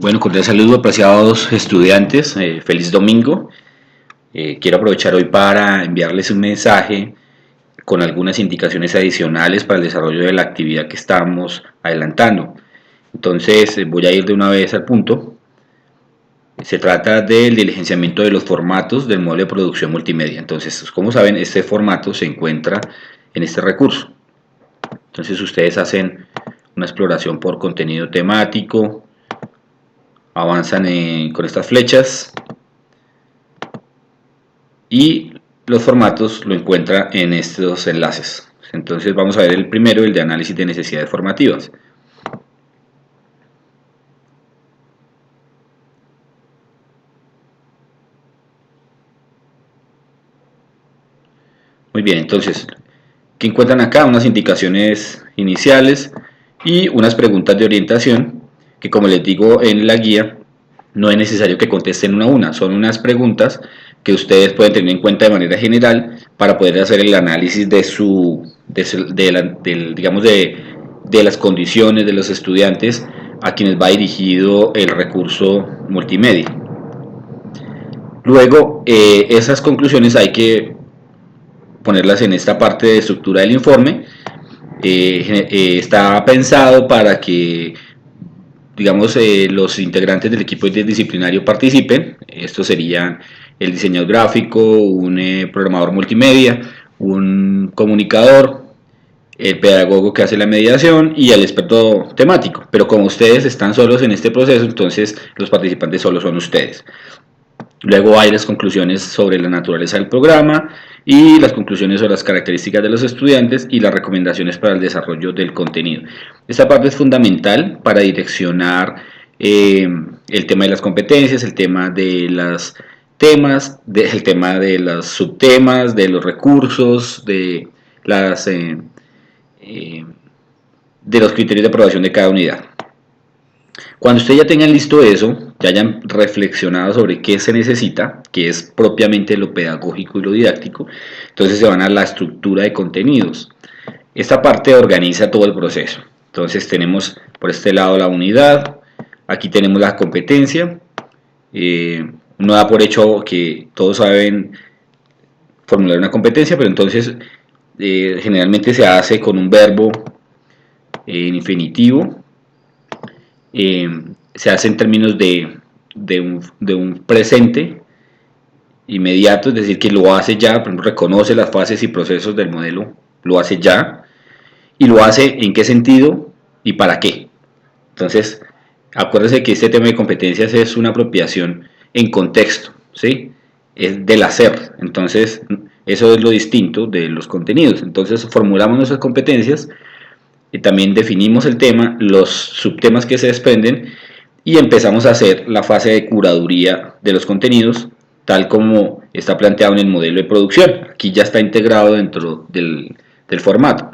Bueno, cordial saludo, apreciados estudiantes. Feliz domingo. Quiero aprovechar hoy para enviarles un mensaje con algunas indicaciones adicionales para el desarrollo de la actividad que estamos adelantando. Entonces, voy a ir de una vez al punto. Se trata del diligenciamiento de los formatos del modelo de producción multimedia. Entonces, como saben, este formato se encuentra en este recurso. Entonces, ustedes hacen una exploración por contenido temático, avanzan con estas flechas y los formatos lo encuentra en estos enlaces. Entonces vamos a ver el primero, el de análisis de necesidades formativas. Muy bien, entonces, ¿qué encuentran acá? Unas indicaciones iniciales y unas preguntas de orientación que, como les digo en la guía, no es necesario que contesten una a una, son unas preguntas que ustedes pueden tener en cuenta de manera general para poder hacer el análisis digamos de las condiciones de los estudiantes a quienes va dirigido el recurso multimedia. Luego, esas conclusiones hay que ponerlas en esta parte de estructura del informe. Está pensado para que digamos, los integrantes del equipo interdisciplinario participen. Estos serían el diseñador gráfico, un programador multimedia, un comunicador, el pedagogo que hace la mediación y el experto temático. Pero como ustedes están solos en este proceso, entonces los participantes solo son ustedes. Luego hay las conclusiones sobre la naturaleza del programa y las conclusiones sobre las características de los estudiantes y las recomendaciones para el desarrollo del contenido. Esta parte es fundamental para direccionar el tema de las competencias, el tema de los temas, el tema de los subtemas, de los recursos, las, eh, eh, de los criterios de aprobación de cada unidad. Cuando ustedes ya tengan listo eso, ya hayan reflexionado sobre qué se necesita, que es propiamente lo pedagógico y lo didáctico, entonces se van a la estructura de contenidos. Esta parte organiza todo el proceso. Entonces tenemos por este lado la unidad, aquí tenemos la competencia, uno da por hecho que todos saben formular una competencia, pero entonces generalmente se hace con un verbo en infinitivo, se hace en términos de un presente inmediato, es decir, que lo hace ya, por ejemplo, reconoce las fases y procesos del modelo, lo hace ya, y lo hace en qué sentido y para qué. Entonces, acuérdense que este tema de competencias es una apropiación en contexto, ¿sí? Es del hacer, entonces eso es lo distinto de los contenidos. Entonces, formulamos nuestras competencias y también definimos el tema, los subtemas que se desprenden y empezamos a hacer la fase de curaduría de los contenidos tal como está planteado en el modelo de producción. Aquí ya está integrado dentro del formato.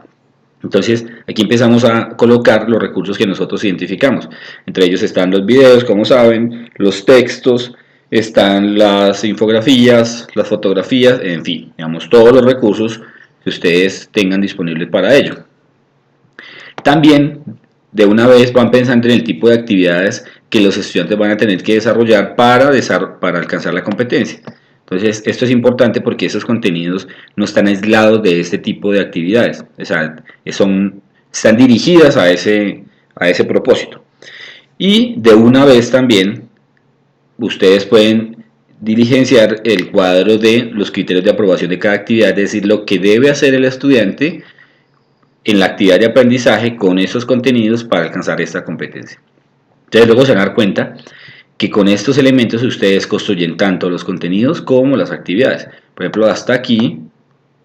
Entonces aquí empezamos a colocar los recursos que nosotros identificamos. Entre ellos están los videos, como saben, los textos, están las infografías, las fotografías, en fin, digamos todos los recursos que ustedes tengan disponibles para ello. También de una vez van pensando en el tipo de actividades que los estudiantes van a tener que desarrollar para alcanzar la competencia. Entonces, esto es importante porque esos contenidos no están aislados de este tipo de actividades, o sea, están dirigidas a ese propósito. Y de una vez también, ustedes pueden diligenciar el cuadro de los criterios de aprobación de cada actividad, es decir, lo que debe hacer el estudiante en la actividad de aprendizaje con esos contenidos para alcanzar esta competencia. Entonces luego se van a dar cuenta que con estos elementos ustedes construyen tanto los contenidos como las actividades. Por ejemplo, hasta aquí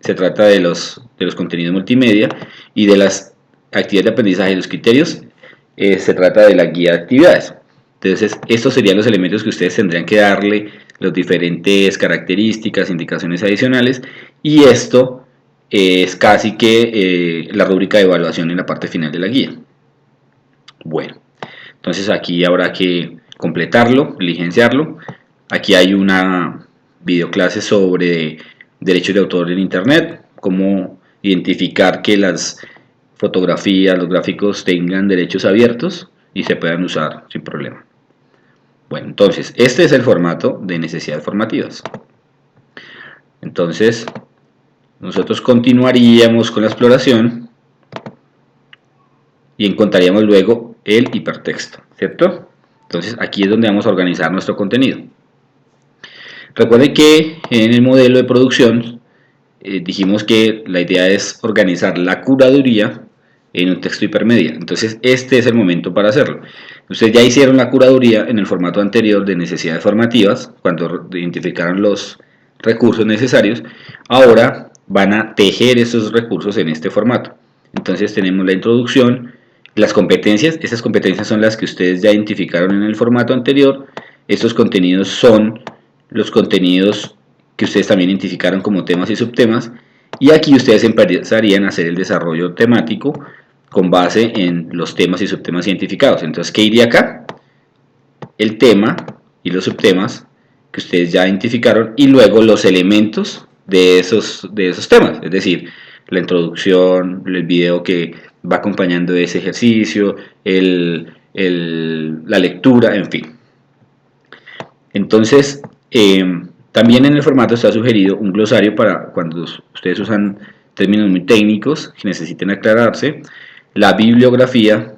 se trata de los contenidos multimedia y de las actividades de aprendizaje y los criterios se trata de la guía de actividades. Entonces, estos serían los elementos que ustedes tendrían que darle las diferentes características, indicaciones adicionales y esto es casi que la rúbrica de evaluación en la parte final de la guía. Bueno, entonces aquí habrá que completarlo, diligenciarlo. Aquí hay una videoclase sobre derechos de autor en Internet, cómo identificar que las fotografías, los gráficos tengan derechos abiertos y se puedan usar sin problema. Bueno, entonces, este es el formato de necesidades formativas. Entonces, nosotros continuaríamos con la exploración y encontraríamos luego el hipertexto, ¿cierto? Entonces, aquí es donde vamos a organizar nuestro contenido. Recuerden que en el modelo de producción dijimos que la idea es organizar la curaduría en un texto hipermedia. Entonces, este es el momento para hacerlo. Ustedes ya hicieron la curaduría en el formato anterior de necesidades formativas, cuando identificaron los recursos necesarios. Ahora van a tejer esos recursos en este formato. Entonces, tenemos la introducción, las competencias. Esas competencias son las que ustedes ya identificaron en el formato anterior. Estos contenidos son los contenidos que ustedes también identificaron como temas y subtemas, y aquí ustedes empezarían a hacer el desarrollo temático con base en los temas y subtemas identificados. Entonces, ¿qué iría acá? El tema y los subtemas que ustedes ya identificaron, y luego los elementos de esos temas, es decir, la introducción, el video que va acompañando ese ejercicio, la lectura, en fin. Entonces, también en el formato está sugerido un glosario para cuando ustedes usan términos muy técnicos que necesiten aclararse, la bibliografía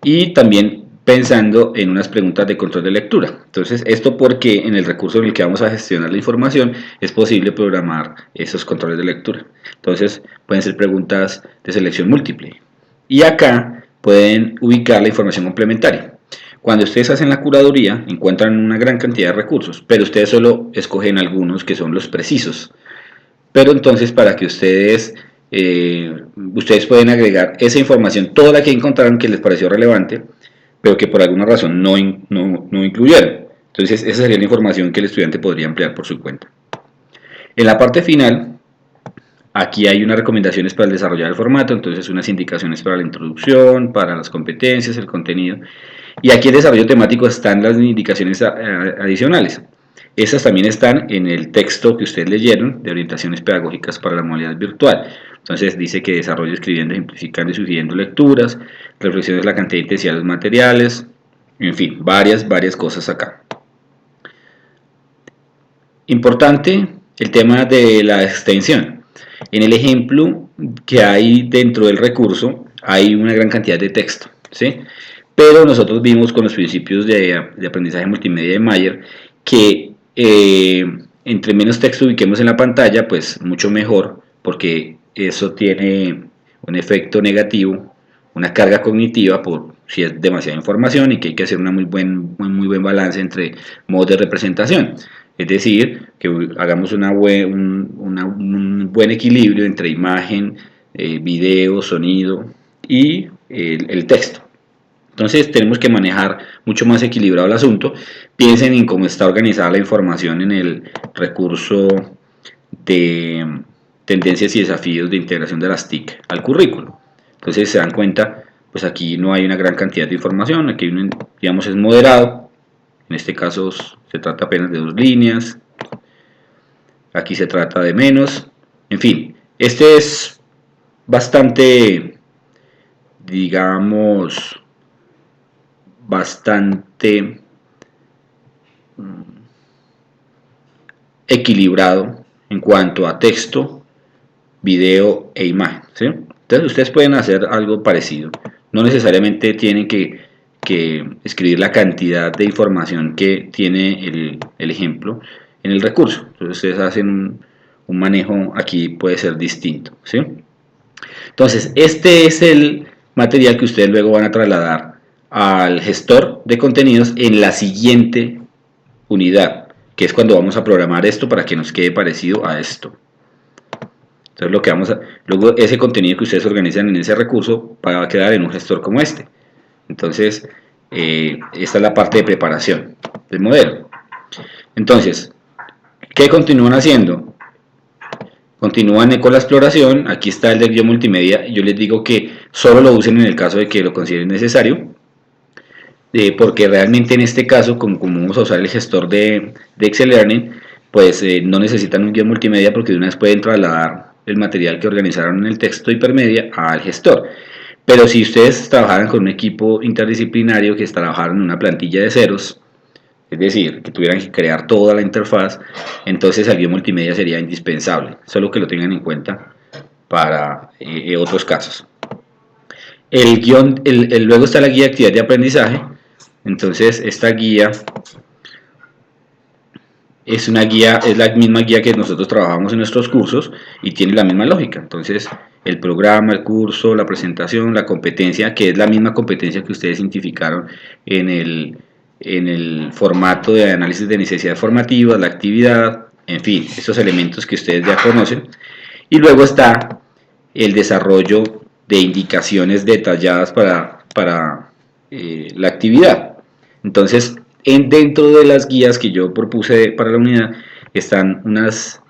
y también pensando en unas preguntas de control de lectura. Entonces, esto porque en el recurso en el que vamos a gestionar la información es posible programar esos controles de lectura. Entonces, pueden ser preguntas de selección múltiple. Y acá pueden ubicar la información complementaria. Cuando ustedes hacen la curaduría, encuentran una gran cantidad de recursos, pero ustedes solo escogen algunos que son los precisos. Pero entonces, para que ustedes pueden agregar esa información, toda la que encontraron que les pareció relevante, pero que por alguna razón no incluyeron. Entonces, esa sería la información que el estudiante podría ampliar por su cuenta. En la parte final, aquí hay unas recomendaciones para el desarrollar el formato, entonces unas indicaciones para la introducción, para las competencias, el contenido. Y aquí en desarrollo temático están las indicaciones adicionales. Estas también están en el texto que ustedes leyeron de orientaciones pedagógicas para la modalidad virtual. Entonces dice que desarrollo escribiendo, simplificando y sugiriendo lecturas, reflexiones de la cantidad y intensidad de los materiales, en fin, varias cosas acá. Importante el tema de la extensión. En el ejemplo que hay dentro del recurso hay una gran cantidad de texto, ¿sí? Pero nosotros vimos con los principios de aprendizaje multimedia de Mayer que entre menos texto ubiquemos en la pantalla, pues mucho mejor, porque eso tiene un efecto negativo, una carga cognitiva por si es demasiada información, y que hay que hacer un muy buen balance entre modos de representación. Es decir, que hagamos un buen equilibrio entre imagen, video, sonido y el texto. Entonces tenemos que manejar mucho más equilibrado el asunto. Piensen en cómo está organizada la información en el recurso de tendencias y desafíos de integración de las TIC al currículo. Entonces se dan cuenta, pues aquí no hay una gran cantidad de información, aquí digamos es moderado, en este caso se trata apenas de 2 líneas, aquí se trata de menos, en fin, este es bastante, digamos, bastante equilibrado en cuanto a texto, video e imagen, ¿sí? Entonces ustedes pueden hacer algo parecido, no necesariamente tienen que escribir la cantidad de información que tiene el ejemplo en el recurso. Entonces ustedes hacen un manejo aquí, puede ser distinto, ¿sí? Entonces este es el material que ustedes luego van a trasladar al gestor de contenidos en la siguiente unidad, que es cuando vamos a programar esto para que nos quede parecido a esto. Entonces lo que luego ese contenido que ustedes organizan en ese recurso va a quedar en un gestor como este. Entonces esta es la parte de preparación del modelo. Entonces, ¿qué continúan haciendo? Continúan con la exploración. Aquí está el del guión multimedia. Yo les digo que solo lo usen en el caso de que lo consideren necesario, porque realmente en este caso, como vamos a usar el gestor de Excel Learning, pues no necesitan un guión multimedia, porque de una vez pueden trasladar el material que organizaron en el texto hipermedia al gestor. Pero si ustedes trabajaran con un equipo interdisciplinario que trabajaran en una plantilla de ceros, es decir, que tuvieran que crear toda la interfaz, entonces el guión multimedia sería indispensable, solo que lo tengan en cuenta para otros casos. Luego está la guía de actividad de aprendizaje. Entonces esta guía es la misma guía que nosotros trabajamos en nuestros cursos y tiene la misma lógica. Entonces el programa, el curso, la presentación, la competencia, que es la misma competencia que ustedes identificaron en el formato de análisis de necesidades formativas, la actividad, en fin, estos elementos que ustedes ya conocen. Y luego está el desarrollo de indicaciones detalladas para la actividad. Entonces, dentro de las guías que yo propuse para la unidad están unas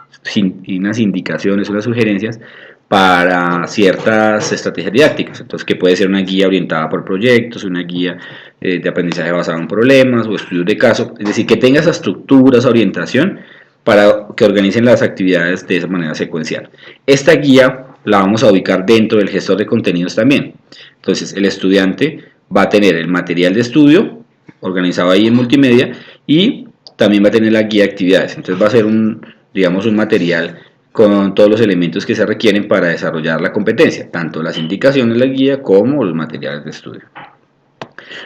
indicaciones, unas sugerencias para ciertas estrategias didácticas. Entonces, que puede ser una guía orientada por proyectos, una guía de aprendizaje basado en problemas o estudios de caso. Es decir, que tenga esa estructura, esa orientación para que organicen las actividades de esa manera secuencial. Esta guía la vamos a ubicar dentro del gestor de contenidos también. Entonces, el estudiante va a tener el material de estudio organizado ahí en multimedia y también va a tener la guía de actividades. Entonces va a ser digamos, un material con todos los elementos que se requieren para desarrollar la competencia, tanto las indicaciones de la guía como los materiales de estudio.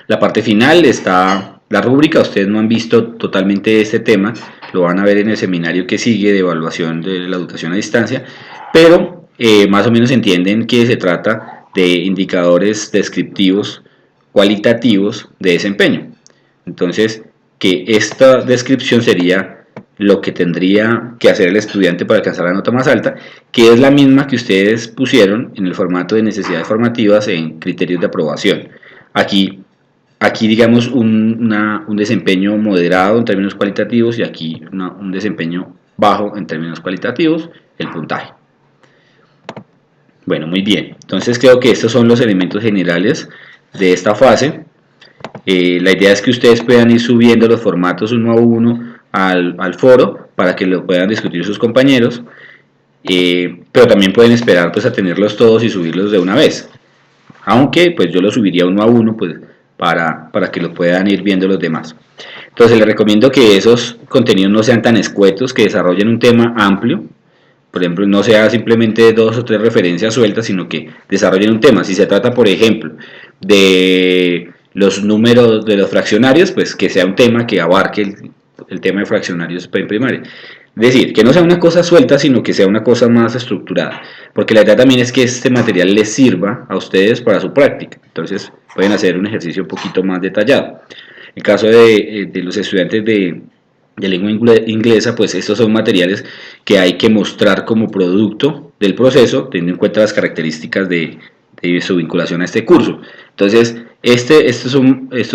La parte final está la rúbrica. Ustedes no han visto totalmente este tema, lo van a ver en el seminario que sigue de evaluación de la educación a distancia, pero más o menos entienden que se trata de indicadores descriptivos cualitativos de desempeño. Entonces, que esta descripción sería lo que tendría que hacer el estudiante para alcanzar la nota más alta, que es la misma que ustedes pusieron en el formato de necesidades formativas en criterios de aprobación. Aquí digamos un desempeño moderado en términos cualitativos y aquí un desempeño bajo en términos cualitativos, el puntaje. Bueno, muy bien. Entonces creo que estos son los elementos generales de esta fase. La idea es que ustedes puedan ir subiendo los formatos uno a uno al foro para que lo puedan discutir sus compañeros, pero también pueden esperar pues a tenerlos todos y subirlos de una vez, aunque pues yo los subiría uno a uno pues para que lo puedan ir viendo los demás. Entonces les recomiendo que esos contenidos no sean tan escuetos, que desarrollen un tema amplio. Por ejemplo, no sea simplemente 2 o 3 referencias sueltas, sino que desarrollen un tema. Si se trata, por ejemplo, de los números de los fraccionarios, pues que sea un tema que abarque el tema de fraccionarios en primaria. Es decir, que no sea una cosa suelta, sino que sea una cosa más estructurada. Porque la idea también es que este material les sirva a ustedes para su práctica. Entonces, pueden hacer un ejercicio un poquito más detallado. En el caso de los estudiantes de lengua inglesa, pues estos son materiales que hay que mostrar como producto del proceso, teniendo en cuenta las características de su vinculación a este curso. Entonces, estos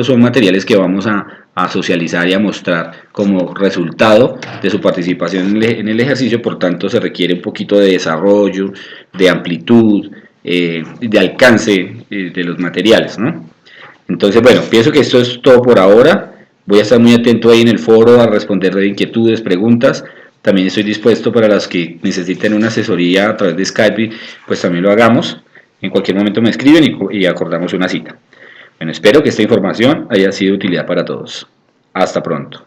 son materiales que vamos a socializar y a mostrar como resultado de su participación en el ejercicio. Por tanto, se requiere un poquito de desarrollo, de amplitud, de alcance de los materiales, ¿no? Entonces, bueno, pienso que esto es todo por ahora. Voy a estar muy atento ahí en el foro a responder de inquietudes, preguntas. También estoy dispuesto para las que necesiten una asesoría a través de Skype, pues también lo hagamos. En cualquier momento me escriben y acordamos una cita. Bueno, espero que esta información haya sido de utilidad para todos. Hasta pronto.